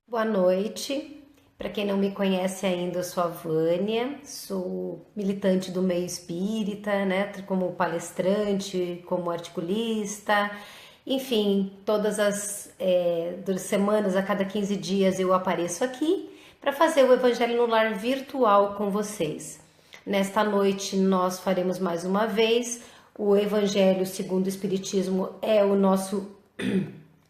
Boa noite. Para quem não me conhece ainda, eu sou a Vânia, sou militante do meio espírita, né, como palestrante, como articulista, enfim, todas as duas semanas, a cada 15 dias eu apareço aqui para fazer o Evangelho no Lar virtual com vocês. Nesta noite nós faremos mais uma vez o Evangelho segundo o Espiritismo, é o nosso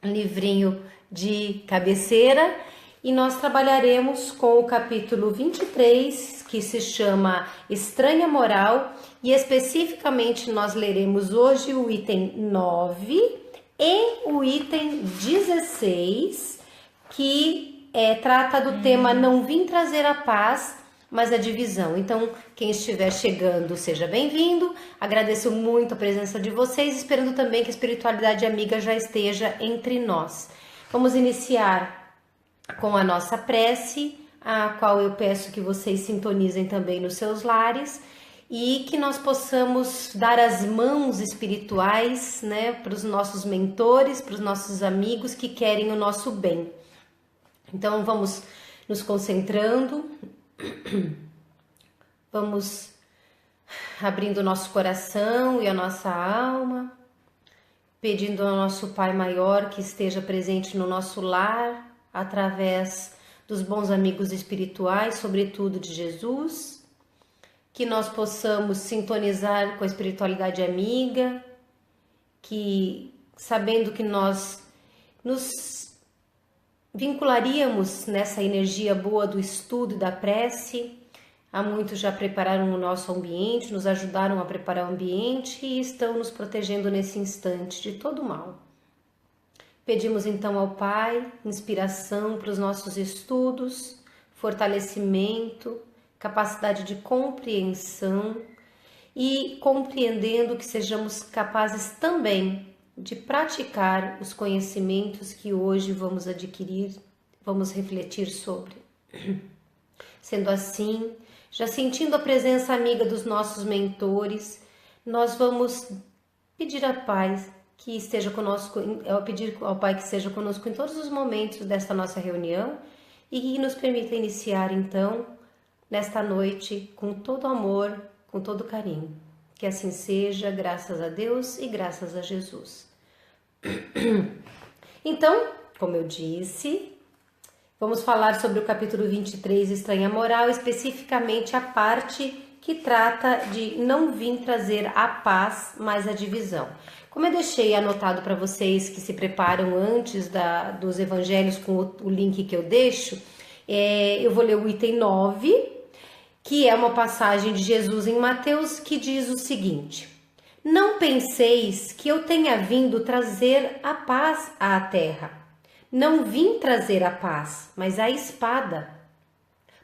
livrinho de cabeceira, e nós trabalharemos com o capítulo 23, que se chama Estranha Moral, e especificamente nós leremos hoje o item 9 e o item 16, que trata do tema Não Vim Trazer a Paz, mas a divisão. Então, quem estiver chegando, seja bem-vindo. Agradeço muito a presença de vocês, esperando também que a espiritualidade amiga já esteja entre nós. Vamos iniciar com a nossa prece, a qual eu peço que vocês sintonizem também nos seus lares e que nós possamos dar as mãos espirituais, né, para os nossos mentores, para os nossos amigos que querem o nosso bem. Então, vamos nos concentrando. Vamos abrindo o nosso coração e a nossa alma, pedindo ao nosso Pai Maior que esteja presente no nosso lar, através dos bons amigos espirituais, sobretudo de Jesus, que nós possamos sintonizar com a espiritualidade amiga, que sabendo que nós nos vincularíamos nessa energia boa do estudo e da prece. Há muitos já prepararam o nosso ambiente, nos ajudaram a preparar o ambiente e estão nos protegendo nesse instante de todo o mal. Pedimos então ao Pai inspiração para os nossos estudos, fortalecimento, capacidade de compreensão e compreendendo que sejamos capazes também de praticar os conhecimentos que hoje vamos adquirir, vamos refletir sobre. Sendo assim, já sentindo a presença amiga dos nossos mentores, nós vamos pedir a paz que esteja conosco, pedir ao Pai que esteja conosco em todos os momentos desta nossa reunião e que nos permita iniciar então nesta noite com todo amor, com todo carinho. Que assim seja, graças a Deus e graças a Jesus. Então, como eu disse, vamos falar sobre o capítulo 23, Estranha Moral, especificamente a parte que trata de não vir trazer a paz, mas a divisão. Como eu deixei anotado para vocês que se preparam antes dos evangelhos com o link que eu deixo, eu vou ler o item 9, que é uma passagem de Jesus em Mateus que diz o seguinte: Não penseis que eu tenha vindo trazer a paz à terra. Não vim trazer a paz, mas a espada.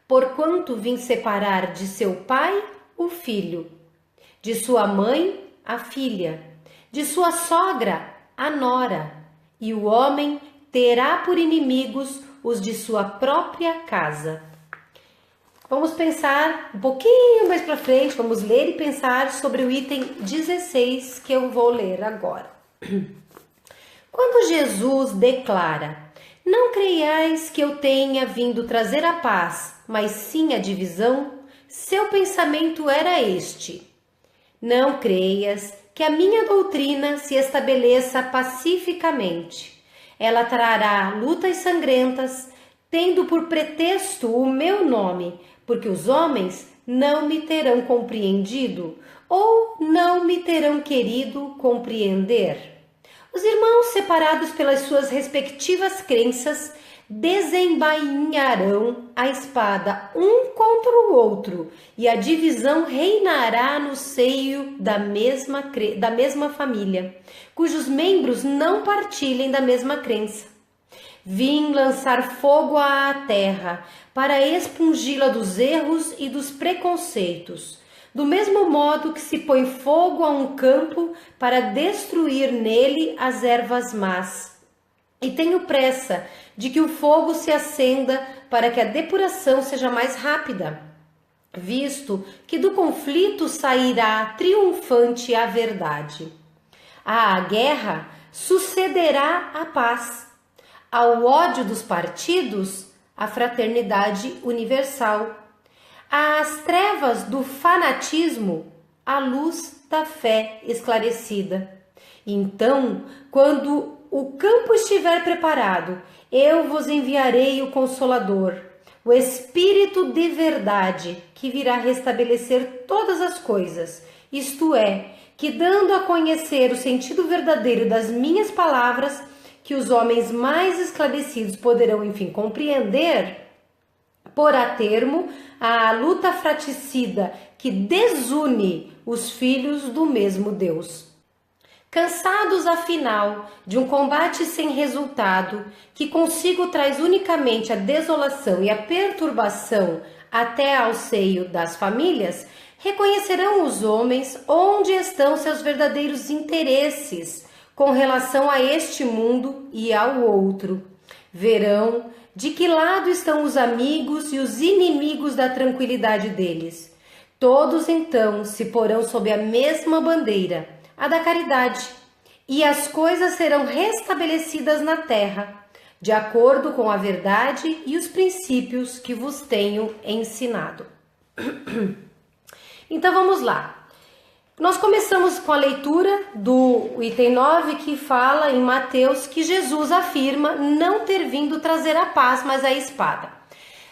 Porquanto vim separar de seu pai o filho, de sua mãe a filha, de sua sogra a nora, e o homem terá por inimigos os de sua própria casa. Vamos pensar um pouquinho mais para frente, vamos ler e pensar sobre o item 16 que eu vou ler agora. Quando Jesus declara: Não creiais que eu tenha vindo trazer a paz, mas sim a divisão, seu pensamento era este: Não creias que a minha doutrina se estabeleça pacificamente. Ela trará lutas sangrentas, tendo por pretexto o meu nome, porque os homens não me terão compreendido ou não me terão querido compreender. Os irmãos, separados pelas suas respectivas crenças, desembainharão a espada um contra o outro, e a divisão reinará no seio da mesma família, cujos membros não partilhem da mesma crença. Vim lançar fogo à terra, para expungi-la dos erros e dos preconceitos, do mesmo modo que se põe fogo a um campo para destruir nele as ervas más. E tenho pressa de que o fogo se acenda para que a depuração seja mais rápida, visto que do conflito sairá triunfante a verdade. À guerra sucederá a paz. ao ódio dos partidos, a fraternidade universal. Às trevas do fanatismo, a luz da fé esclarecida. Então, quando o campo estiver preparado, eu vos enviarei o Consolador, o Espírito de verdade, que virá restabelecer todas as coisas, isto é, que dando a conhecer o sentido verdadeiro das minhas palavras, que os homens mais esclarecidos poderão, enfim, compreender, porá termo à luta fratricida que desune os filhos do mesmo Deus. Cansados, afinal, de um combate sem resultado, que consigo traz unicamente a desolação e a perturbação até ao seio das famílias, reconhecerão os homens onde estão seus verdadeiros interesses com relação a este mundo e ao outro. Verão de que lado estão os amigos e os inimigos da tranquilidade deles. Todos então se porão sob a mesma bandeira, a da caridade, e as coisas serão restabelecidas na terra, de acordo com a verdade e os princípios que vos tenho ensinado. Então vamos lá. Nós começamos com a leitura do item 9, que fala em Mateus que Jesus afirma não ter vindo trazer a paz, mas a espada.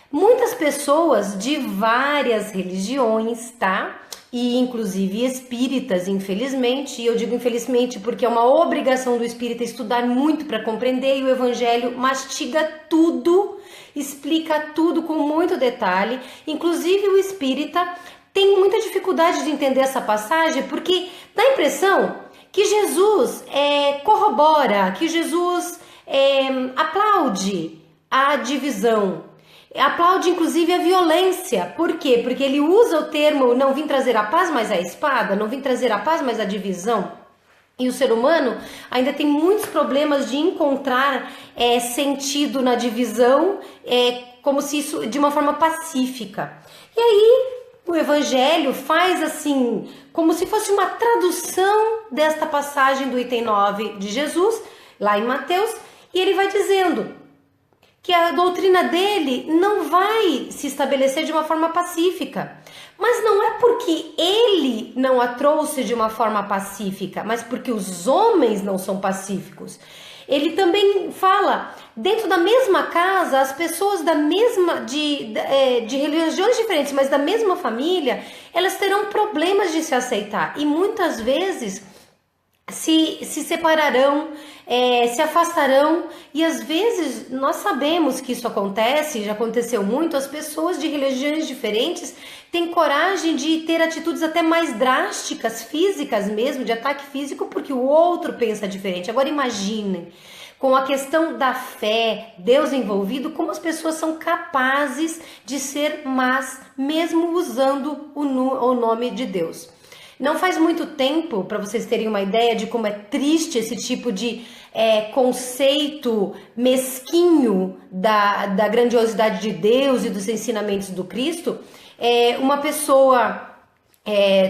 Muitas pessoas de várias religiões, tá? E inclusive espíritas, infelizmente, e eu digo infelizmente porque é uma obrigação do espírita estudar muito para compreender, e o evangelho mastiga tudo, explica tudo com muito detalhe, inclusive o espírita tem muita dificuldade de entender essa passagem, porque dá a impressão que Jesus corrobora, que Jesus aplaude a divisão, aplaude inclusive a violência. Por quê? Porque ele usa o termo não vim trazer a paz, mas a espada, não vim trazer a paz, mas a divisão. E o ser humano ainda tem muitos problemas de encontrar sentido na divisão, como se isso de uma forma pacífica. E aí o evangelho faz assim, como se fosse uma tradução desta passagem do item 9 de Jesus, lá em Mateus, e ele vai dizendo que a doutrina dele não vai se estabelecer de uma forma pacífica. Mas não é porque ele não a trouxe de uma forma pacífica, mas porque os homens não são pacíficos. Ele também fala, dentro da mesma casa, as pessoas de religiões diferentes, mas da mesma família, elas terão problemas de se aceitar. E muitas vezes se separarão, se afastarão, e às vezes nós sabemos que isso acontece, já aconteceu muito, as pessoas de religiões diferentes têm coragem de ter atitudes até mais drásticas, físicas mesmo, de ataque físico, porque o outro pensa diferente. Agora imaginem, com a questão da fé, Deus envolvido, como as pessoas são capazes de ser más, mesmo usando o nome de Deus. Não faz muito tempo, para vocês terem uma ideia de como é triste esse tipo de conceito mesquinho da grandiosidade de Deus e dos ensinamentos do Cristo, uma pessoa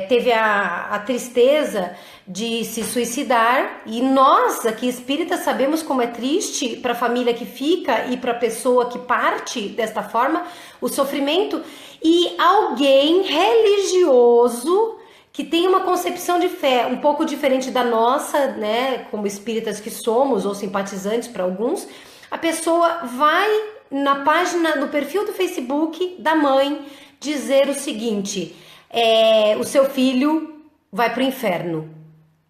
teve a tristeza de se suicidar, e nós aqui espíritas sabemos como é triste para a família que fica e para a pessoa que parte desta forma, o sofrimento, e alguém religioso que tem uma concepção de fé um pouco diferente da nossa, né, como espíritas que somos, ou simpatizantes para alguns, a pessoa vai na página, no perfil do Facebook da mãe, dizer o seguinte: o seu filho vai para o inferno.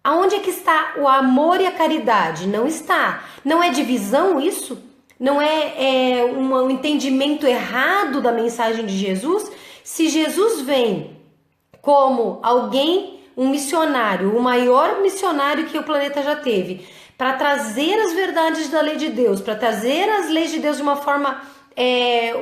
Aonde é que está o amor e a caridade? Não está. Não é divisão isso? Não é um entendimento errado da mensagem de Jesus? Se Jesus vem como alguém, um missionário, o maior missionário que o planeta já teve, para trazer as verdades da lei de Deus, para trazer as leis de Deus de uma forma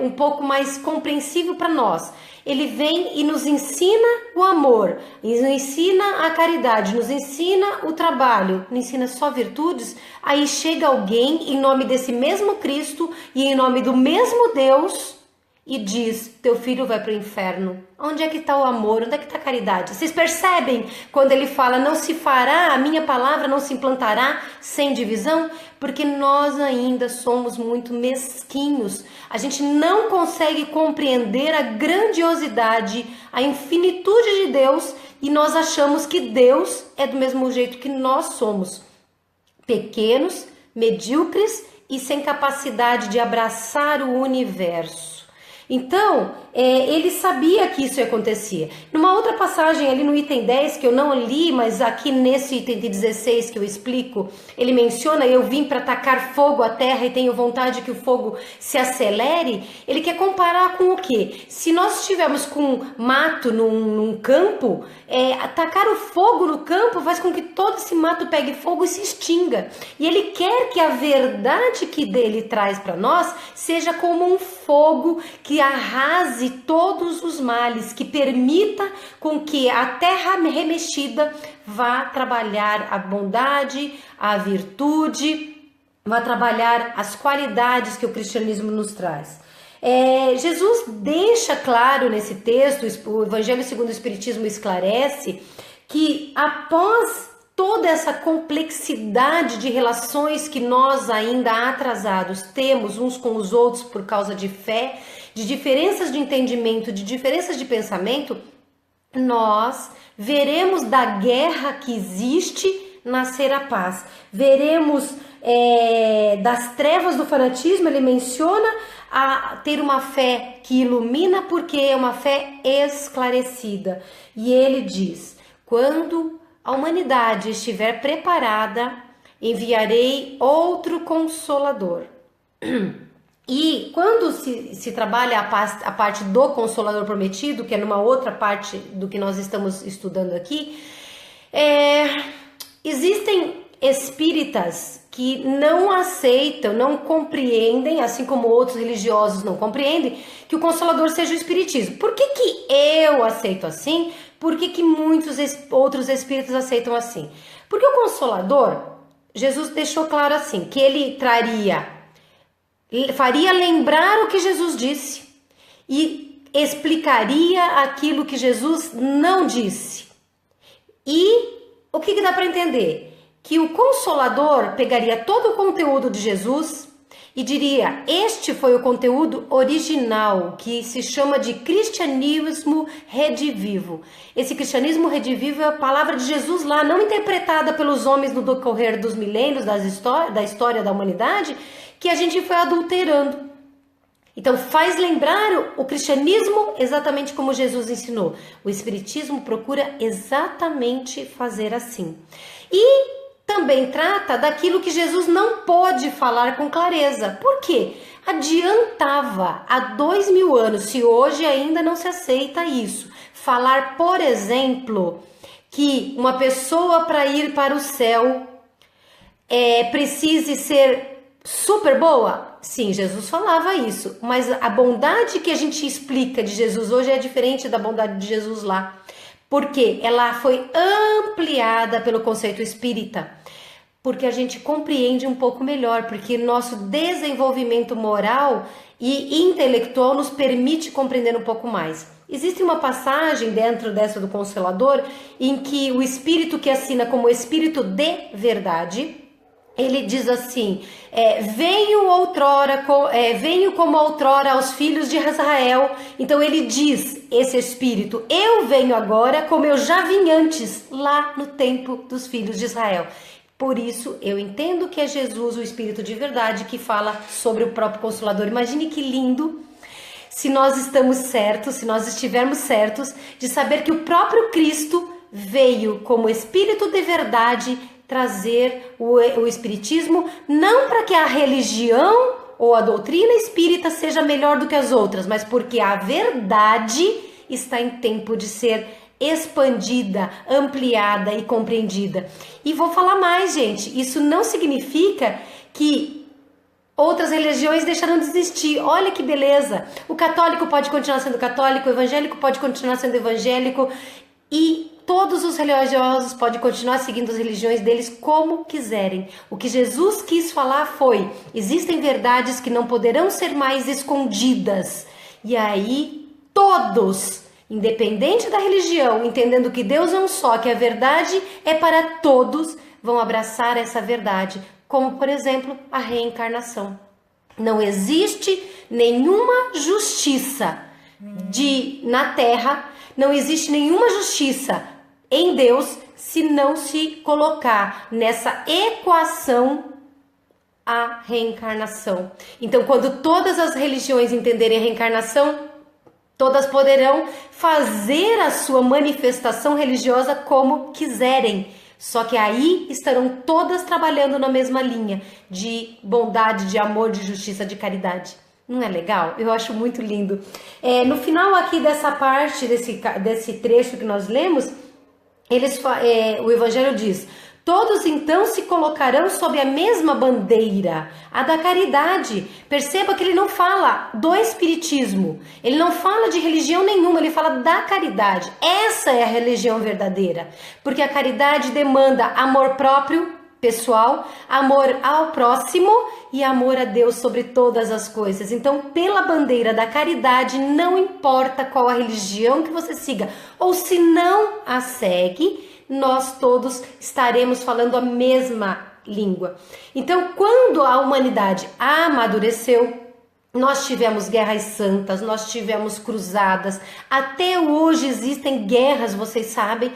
um pouco mais compreensível para nós, ele vem e nos ensina o amor, nos ensina a caridade, nos ensina o trabalho, nos ensina só virtudes. Aí chega alguém em nome desse mesmo Cristo e em nome do mesmo Deus e diz, teu filho vai para o inferno. Onde é que está o amor? Onde é que está a caridade? Vocês percebem quando ele fala, não se fará, a minha palavra não se implantará sem divisão? Porque nós ainda somos muito mesquinhos. A gente não consegue compreender a grandiosidade, a infinitude de Deus, e nós achamos que Deus é do mesmo jeito que nós somos. Pequenos, medíocres e sem capacidade de abraçar o universo. Então, ele sabia que isso acontecia. Numa outra passagem ali no item 10, que eu não li, mas aqui nesse item de 16 que eu explico, ele menciona, eu vim para atacar fogo à terra e tenho vontade que o fogo se acelere. Ele quer comparar com o quê? Se nós estivermos com mato num campo, atacar o fogo no campo faz com que todo esse mato pegue fogo e se extinga. E ele quer que a verdade que dele traz para nós seja como um fogo que arrase todos os males, que permita com que a terra remexida vá trabalhar a bondade, a virtude, vá trabalhar as qualidades que o cristianismo nos traz. Jesus deixa claro nesse texto, o Evangelho segundo o Espiritismo esclarece, que após toda essa complexidade de relações que nós ainda atrasados temos uns com os outros por causa de fé, de diferenças de entendimento, de diferenças de pensamento, nós veremos da guerra que existe nascer a paz. Veremos das trevas do fanatismo, ele menciona a ter uma fé que ilumina porque é uma fé esclarecida. E ele diz, quando a humanidade estiver preparada, enviarei outro Consolador. E quando se trabalha a parte do Consolador prometido, que é numa outra parte do que nós estamos estudando aqui, existem espíritas que não aceitam, não compreendem, assim como outros religiosos não compreendem, que o Consolador seja o Espiritismo. Por que eu aceito assim? Por que muitos outros espíritos aceitam assim? Porque o Consolador, Jesus deixou claro assim, que ele faria lembrar o que Jesus disse e explicaria aquilo que Jesus não disse. E o que dá para entender? Que o Consolador pegaria todo o conteúdo de Jesus e diria, este foi o conteúdo original, que se chama de cristianismo redivivo. Esse cristianismo redivivo é a palavra de Jesus lá, não interpretada pelos homens no decorrer dos milênios, da história da humanidade, que a gente foi adulterando. Então faz lembrar o cristianismo exatamente como Jesus ensinou. O espiritismo procura exatamente fazer assim. E também trata daquilo que Jesus não pôde falar com clareza. Por quê? Adiantava há 2000 anos, se hoje ainda não se aceita isso, falar, por exemplo, que uma pessoa para ir para o céu precise ser super boa? Sim, Jesus falava isso, mas a bondade que a gente explica de Jesus hoje é diferente da bondade de Jesus lá. Porque ela foi ampliada pelo conceito espírita. Porque a gente compreende um pouco melhor, porque nosso desenvolvimento moral e intelectual nos permite compreender um pouco mais. Existe uma passagem dentro dessa do Consolador em que o espírito que assina como espírito de verdade, ele diz assim, venho como outrora aos filhos de Israel. Então ele diz, esse espírito, eu venho agora como eu já vim antes, lá no tempo dos filhos de Israel. Por isso eu entendo que é Jesus, o espírito de verdade, que fala sobre o próprio Consolador. Imagine que lindo se nós estamos certos, se nós estivermos certos de saber que o próprio Cristo veio como espírito de verdade trazer o espiritismo, não para que a religião ou a doutrina espírita seja melhor do que as outras, mas porque a verdade está em tempo de ser expandida, ampliada e compreendida. E vou falar mais, gente, isso não significa que outras religiões deixaram de existir. Olha que beleza! O católico pode continuar sendo católico, o evangélico pode continuar sendo evangélico e todos os religiosos podem continuar seguindo as religiões deles como quiserem. O que Jesus quis falar foi, existem verdades que não poderão ser mais escondidas. E aí todos, independente da religião, entendendo que Deus é um só, que a verdade é para todos, vão abraçar essa verdade, como por exemplo a reencarnação. Não existe nenhuma justiça na Terra, não existe nenhuma justiça em Deus se não se colocar nessa equação a reencarnação. Então, quando todas as religiões entenderem a reencarnação, todas poderão fazer a sua manifestação religiosa como quiserem. Só que aí estarão todas trabalhando na mesma linha de bondade, de amor, de justiça, de caridade. Não é legal? Eu acho muito lindo. No final aqui dessa parte, desse trecho que nós lemos, o Evangelho diz: todos então se colocarão sob a mesma bandeira, a da caridade. Perceba que ele não fala do espiritismo, ele não fala de religião nenhuma, ele fala da caridade. Essa é a religião verdadeira, porque a caridade demanda amor próprio, pessoal, amor ao próximo e amor a Deus sobre todas as coisas. Então, pela bandeira da caridade, não importa qual a religião que você siga, ou se não a segue, nós todos estaremos falando a mesma língua. Então, quando a humanidade amadureceu, nós tivemos guerras santas, nós tivemos cruzadas, até hoje existem guerras, vocês sabem,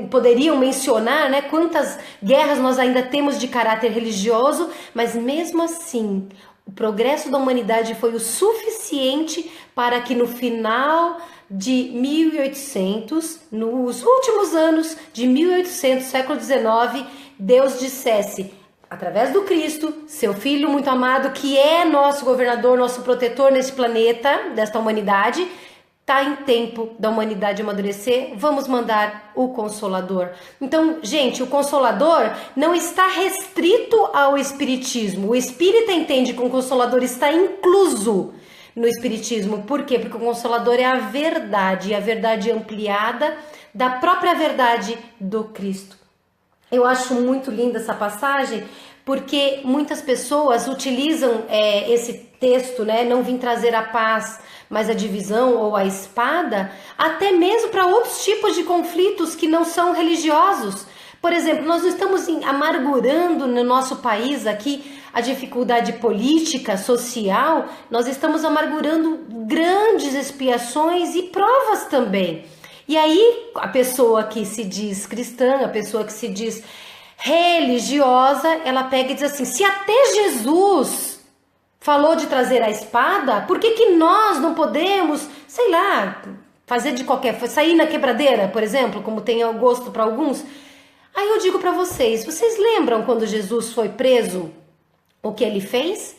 poderiam mencionar, né, quantas guerras nós ainda temos de caráter religioso, mas mesmo assim, o progresso da humanidade foi o suficiente para que no final de 1800, nos últimos anos de 1800, século XIX, Deus dissesse, através do Cristo, seu Filho muito amado, que é nosso governador, nosso protetor nesse planeta, desta humanidade, está em tempo da humanidade amadurecer, vamos mandar o Consolador. Então, gente, o Consolador não está restrito ao Espiritismo. O Espírita entende que o Consolador está incluso no Espiritismo. Por quê? Porque o Consolador é a verdade ampliada da própria verdade do Cristo. Eu acho muito linda essa passagem, porque muitas pessoas utilizam esse texto, né? Não vim trazer a paz, mas a divisão ou a espada, até mesmo para outros tipos de conflitos que não são religiosos. Por exemplo, nós estamos amargurando no nosso país aqui a dificuldade política, social, nós estamos amargurando grandes expiações e provas também. E aí a pessoa que se diz cristã, a pessoa que se diz religiosa, ela pega e diz assim, se até Jesus falou de trazer a espada, por que nós não podemos, sei lá, fazer de qualquer, sair na quebradeira, por exemplo, como tem o gosto para alguns? Aí eu digo para vocês lembram quando Jesus foi preso, o que ele fez?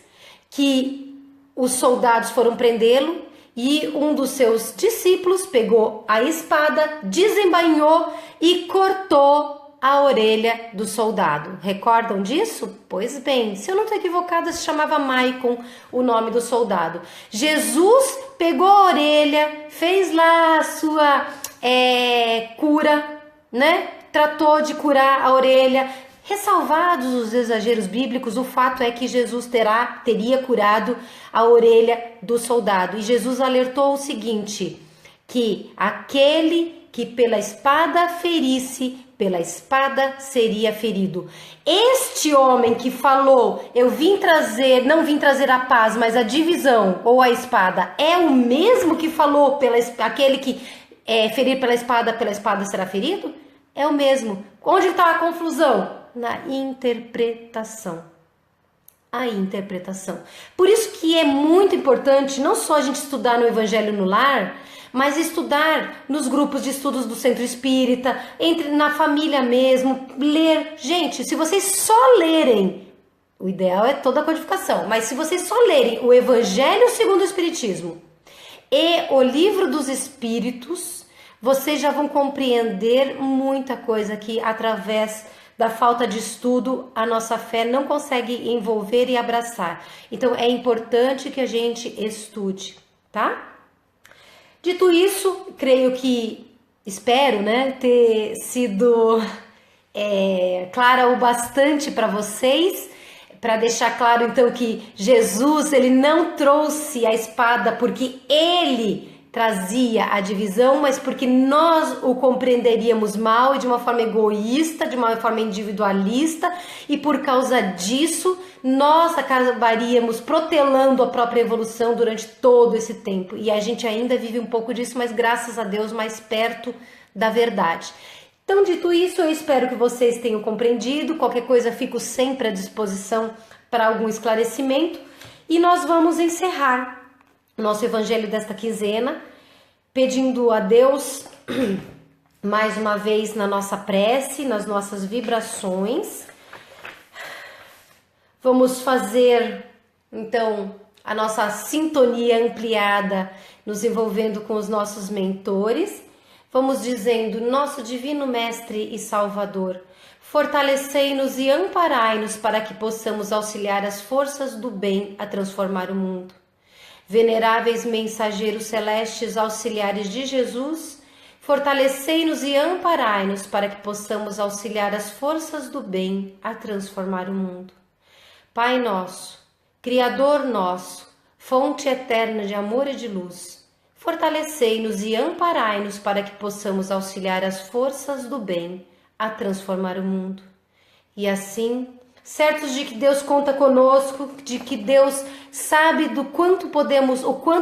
Que os soldados foram prendê-lo e um dos seus discípulos pegou a espada, desembainhou e cortou a orelha do soldado. Recordam disso? Pois bem, se eu não estou equivocada, se chamava Maicon o nome do soldado. Jesus pegou a orelha, fez lá a sua cura, né? Tratou de curar a orelha. Ressalvados os exageros bíblicos, o fato é que Jesus teria curado a orelha do soldado. E Jesus alertou o seguinte, que aquele que pela espada ferisse, pela espada seria ferido. Este homem que falou, não vim trazer a paz, mas a divisão ou a espada, é o mesmo que falou, aquele que ferir pela espada será ferido? É o mesmo. Onde está a confusão? Na interpretação. A interpretação. Por isso que é muito importante não só a gente estudar no Evangelho no Lar, mas estudar nos grupos de estudos do Centro Espírita, na família mesmo, ler. Gente, se vocês só lerem, o ideal é toda a codificação, mas se vocês só lerem o Evangelho segundo o Espiritismo e o Livro dos Espíritos, vocês já vão compreender muita coisa que através da falta de estudo, a nossa fé não consegue envolver e abraçar. Então, é importante que a gente estude, tá? Dito isso, espero, né, ter sido clara o bastante para vocês. para deixar claro então que Jesus, ele não trouxe a espada porque ele trazia a divisão, mas porque nós o compreenderíamos mal e de uma forma egoísta, de uma forma individualista, e por causa disso nós acabaríamos protelando a própria evolução durante todo esse tempo. E a gente ainda vive um pouco disso, mas graças a Deus mais perto da verdade. Então, dito isso, eu espero que vocês tenham compreendido. Qualquer coisa, fico sempre à disposição para algum esclarecimento. E nós vamos encerrar o nosso evangelho desta quinzena, pedindo a Deus, mais uma vez na nossa prece, nas nossas vibrações. Vamos fazer, então, a nossa sintonia ampliada, nos envolvendo com os nossos mentores. Vamos dizendo: nosso divino Mestre e Salvador, fortalecei-nos e amparai-nos para que possamos auxiliar as forças do bem a transformar o mundo. Veneráveis mensageiros celestes, auxiliares de Jesus, fortalecei-nos e amparai-nos para que possamos auxiliar as forças do bem a transformar o mundo. Pai nosso, Criador nosso, fonte eterna de amor e de luz, fortalecei-nos e amparai-nos para que possamos auxiliar as forças do bem a transformar o mundo. E assim, certos de que Deus conta conosco, de que Deus sabe o quanto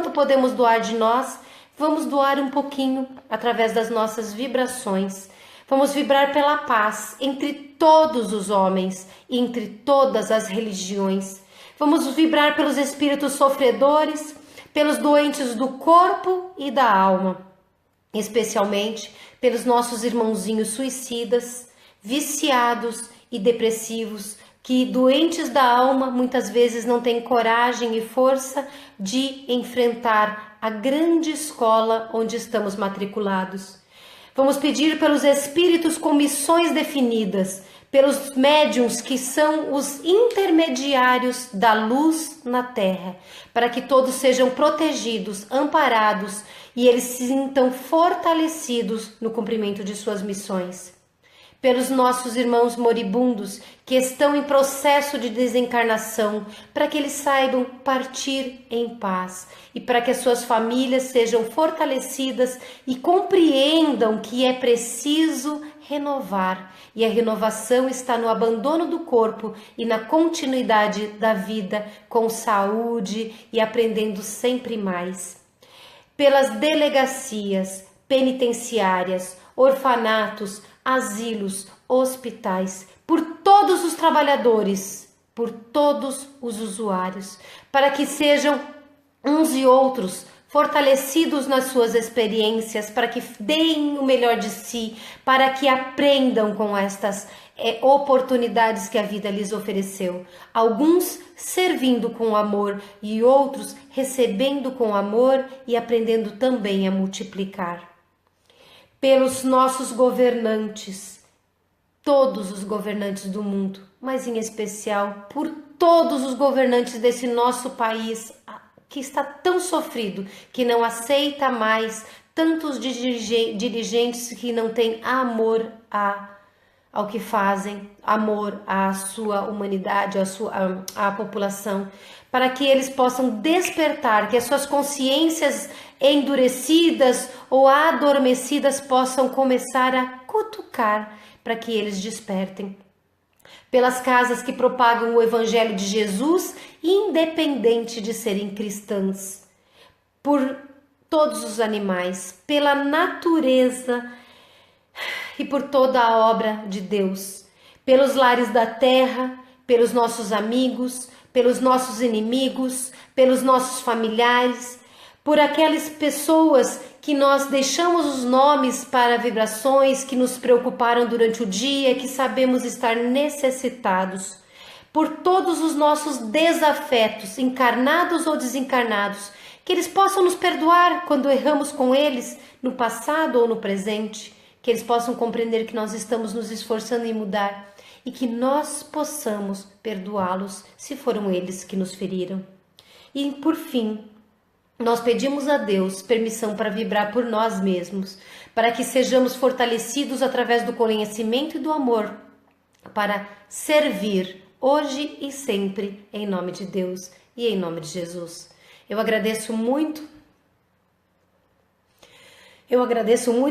podemos doar de nós, vamos doar um pouquinho através das nossas vibrações. Vamos vibrar pela paz entre todos os homens e entre todas as religiões. Vamos vibrar pelos espíritos sofredores, pelos doentes do corpo e da alma, especialmente pelos nossos irmãozinhos suicidas, viciados e depressivos, que doentes da alma muitas vezes não têm coragem e força de enfrentar a grande escola onde estamos matriculados. Vamos pedir pelos espíritos com missões definidas, pelos médiuns que são os intermediários da luz na Terra, para que todos sejam protegidos, amparados e eles se sintam fortalecidos no cumprimento de suas missões. Pelos nossos irmãos moribundos que estão em processo de desencarnação, para que eles saibam partir em paz e para que as suas famílias sejam fortalecidas e compreendam que é preciso renovar, e a renovação está no abandono do corpo e na continuidade da vida com saúde e aprendendo sempre mais. Pelas delegacias penitenciárias, orfanatos, asilos, hospitais, por todos os trabalhadores, por todos os usuários, para que sejam uns e outros fortalecidos nas suas experiências, para que deem o melhor de si, para que aprendam com estas oportunidades que a vida lhes ofereceu. Alguns servindo com amor e outros recebendo com amor e aprendendo também a multiplicar. Pelos nossos governantes, todos os governantes do mundo, mas em especial por todos os governantes desse nosso país que está tão sofrido, que não aceita mais tantos dirigentes que não têm amor ao que fazem, amor à sua humanidade, à população, para que eles possam despertar, que as suas consciências endurecidas ou adormecidas possam começar a cutucar, para que eles despertem. Pelas casas que propagam o Evangelho de Jesus, independente de serem cristãs, por todos os animais, pela natureza e por toda a obra de Deus, pelos lares da terra, pelos nossos amigos, pelos nossos inimigos, pelos nossos familiares, por aquelas pessoas que nós deixamos os nomes para vibrações que nos preocuparam durante o dia, que sabemos estar necessitados, por todos os nossos desafetos, encarnados ou desencarnados, que eles possam nos perdoar quando erramos com eles, no passado ou no presente, que eles possam compreender que nós estamos nos esforçando em mudar e que nós possamos perdoá-los se foram eles que nos feriram. E por fim, nós pedimos a Deus permissão para vibrar por nós mesmos, para que sejamos fortalecidos através do conhecimento e do amor, para servir hoje e sempre, em nome de Deus e em nome de Jesus. Eu agradeço muito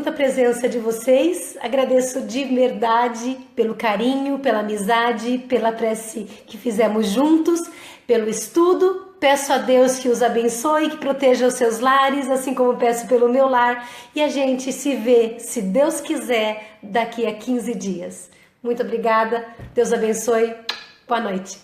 a presença de vocês, agradeço de verdade pelo carinho, pela amizade, pela prece que fizemos juntos, pelo estudo. Peço a Deus que os abençoe, que proteja os seus lares, assim como peço pelo meu lar. E a gente se vê, se Deus quiser, daqui a 15 dias. Muito obrigada, Deus abençoe, boa noite.